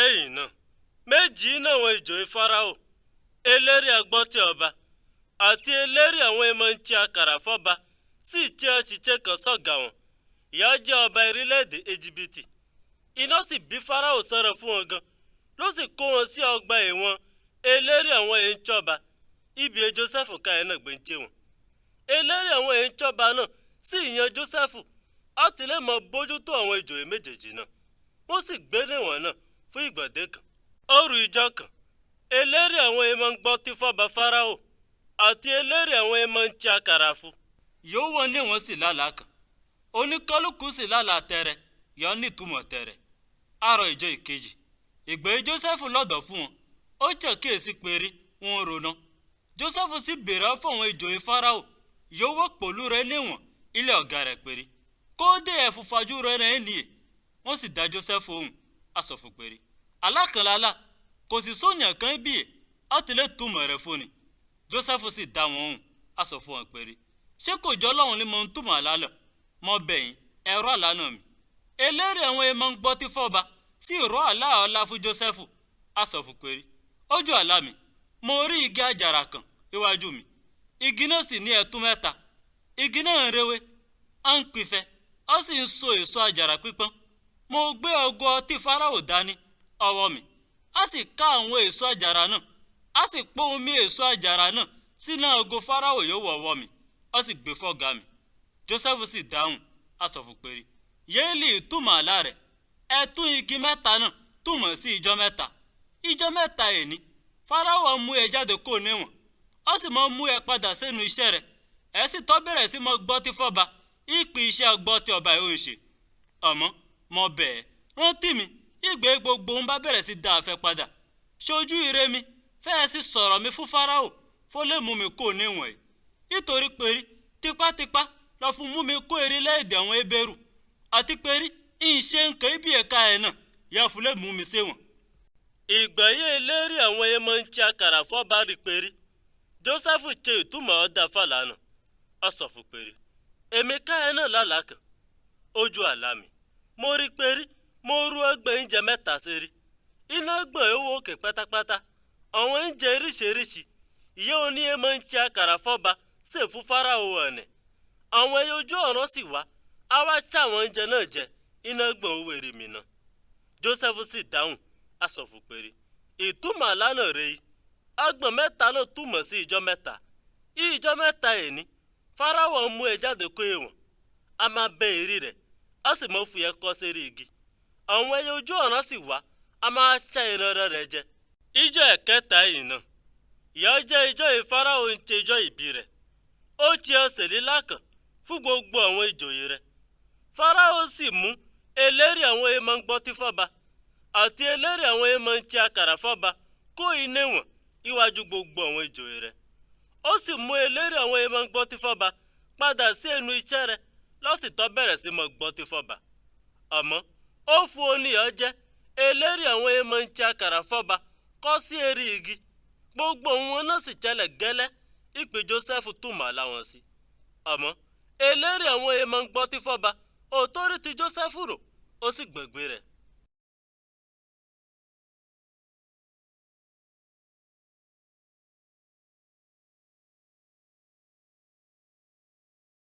ẹ̀yìn náà méjì náà àwọn ìjòyè Fáráò eléré agbọ́tí ọba àti eléré àwọn ẹmọ ń ti àkàrà fọ́ba sì jẹ́ òṣìṣẹ́ kan sọ́gà wọn ìyá jẹ́ ọba orílẹ̀-èdè Íjíbítì. Iná sì bí Fáráò sọ̀rọ̀ fún wọn gan ló sì kó wọn sí ọgbà ẹ̀wọ̀n eléré àwọn èyí ń jọba ibi Jósẹ́fù káyọ̀ náà gbé ń jẹ wọn. Eléré àwọn èyí ń jọba náà sì yan Jósẹ́fù láti lè mọ bójútó àwọn ìjòyè méjèèjì náà. Wọ́n sì gbé níwọ̀n náà fún ìgbọ̀dé kan. Òru ìjọ kan eléré àwọn ẹmọ ń gbọ́ tí fọ́ba Fáráò àti eléré àwọn ẹmọ ń ti àkàrà fún. Yóò wọ́n lé wọn sì lálàá kan oníkálukú sì lálàá tẹ̀rẹ̀ yọ nítumọ̀ tẹ̀rẹ̀. Àárọ̀ ìjọ ìkejì ìgbé Jósẹ́fù lọ́dọ̀ fún wọn ó jẹ́ kíyèsí péré wọn ronú. Jósẹ́fù sì béèrè fún àwọn ìjòyè Fáráò yóò wọ́ pẹ̀lú rẹ̀ níwọ̀n ilé ọ̀gá rẹ̀ péré kó dé ẹ̀fúfajú rẹ̀ rẹ̀ nìyẹ. Wọ́n sì dá Jósẹ́fù ohùn asọ̀fù péré alákànlálà kò sì sóyàn kan bí ẹ̀ láti lè túmọ̀ rẹ̀ fún ni. Jósẹ́fù sì dá wọn ohùn asọ̀fù wọn péré ṣé kò jọ Ọlọ́run ní mo ń túmọ̀ àlá lọ mọ bẹ̀yìn ẹ̀rọ àlá náà mi. Eléré àwọn ẹmọ ń gbọ́ tí fọ́ba sì rọ àlá ọ̀la fún Jósẹ́fù asọ̀fù péré ojú àlá mi mo rí igi àjàrà kan iwájú mi igi náà sì ní ẹ̀tún mẹ́ta igi náà ń rewé à ń pìfẹ́ ó sì ń so èso àjàrà pípọ́n. Mo gbé ọgọ ọtí Fáráò dání ọwọ́ mi a sì ká àwọn èso àjàrà náà a sì pọ́n omi èso àjàrà náà sínú ọgọ Fáráò yóò wọ̀ ọwọ́ mi ó sì gbé fọ́gá mi. Jósẹ́fù sì dáhùn asọ̀fù péré yéèlì ìtumọ̀ àlá rẹ̀ ẹ̀tún igi mẹ́ta náà túmọ̀ sí ìjọ mẹ́ta ẹni Fáráò mú ẹ jáde kó níwọ̀n ó sì mọ mú ẹ padà sínú iṣẹ́ rẹ̀ ẹ sì tọ́ bẹ̀rẹ̀ sí mọ gbọ́ tí fọ́ba ìpè iṣẹ́ gbọ́ tí ọba yóò ṣe. Àmọ́ mo bẹ̀ ẹ́ rántí mi ìgbé gbogbo ń bá bẹ̀rẹ̀ sí dá afẹ́ padà ṣojú ire mi fẹ́ẹ́ sì sọ̀rọ̀ mi fún Fáráò fó lè mú mi kó níwọ̀n yìí nítorí péré tipátipá lọ fún mú mi kó orílẹ̀-èdè àwọn Hébérù àti péré ìṣe nǹkan ibi ẹ̀ka ẹ̀ náà yà fún lè mú mi séwọ̀n. Ìgbà yìí eléré àwọn ẹmọ ń ti àkàrà fọ́ba rí péré Jósẹ́fù ṣe ìtumọ̀ ọ̀dà fàlànà ọ̀sọ̀fù péré èmi káyọ̀ náà lálàá kan ojú àlá mi mo rí péré mo rú ẹgbẹ́ oúnjẹ mẹ́ta sérí iná gbọ̀n owó òkè pátápátá àwọn oúnjẹ oríṣiríṣi ìyá oní ẹmọ ń ti àkàrà fọ́ba sì fún Fáráò ọ̀nẹ̀ àwọn ẹyẹ ojú ọ̀run sì wá á wá ṣá àwọn oúnjẹ náà jẹ iná gbọ̀n owó èrè mi náà. Jósẹ́fù sì dáhùn asọ̀fù péré ìtumọ̀ àlá náà rèé agbọ̀n mẹ́ta náà túmọ̀ sí ìjọ mẹ́ta ìjọ mẹ́ta ẹni Fáráò mú ẹ jáde kó ẹ̀wọ̀n a máa bẹ èrí rẹ̀ a sì mọ fìyẹ kọ́ sérí igi àwọn ẹyẹ ojú ọ̀run sì wá a máa ṣá iná rẹ̀ jẹ. Ìjọ ẹ̀kẹta yìí náà ìyá jẹ́ ìjọ Fáráò ń ṣe ìjọ ìbí rẹ̀ ó ti ọ̀sẹ̀ lílá kan fún gbogbo àwọn ìjòyè rẹ̀. Fáráò sì mú eléré àwọn ẹmọ ń gbọ́ tí fọ́ba àti eléré àwọn ẹmọ ń ti àkàrà fọ́ba kó iná wọn iwájú gbogbo àwọn ìjòyè rẹ̀. Ó sì mú eléré àwọn ẹmọ ń gbọ́ tí fọ́ba padà sí ẹnu iṣẹ́ rẹ̀ lọ́sìtọ́ bẹ̀rẹ̀ sí mọ́ gbọ́ tí fọ́ba. Àmọ́ ó fún oníyọ̀ jẹ́ eléré àwọn ẹmọ ń ti àkàrà fọ́ba kọ́ sí eré igi gbogbo wọn náà sì jẹ́lẹ̀ gẹ́lẹ́ ìpè Jósẹ́fù túmọ̀ àlá wọn sí. Àmọ́ eléré àwọn ẹmọ ń gbọ́ tí fọ́ba òtórí ti Jósẹ́fù rò ó sì gbàgbé rẹ̀.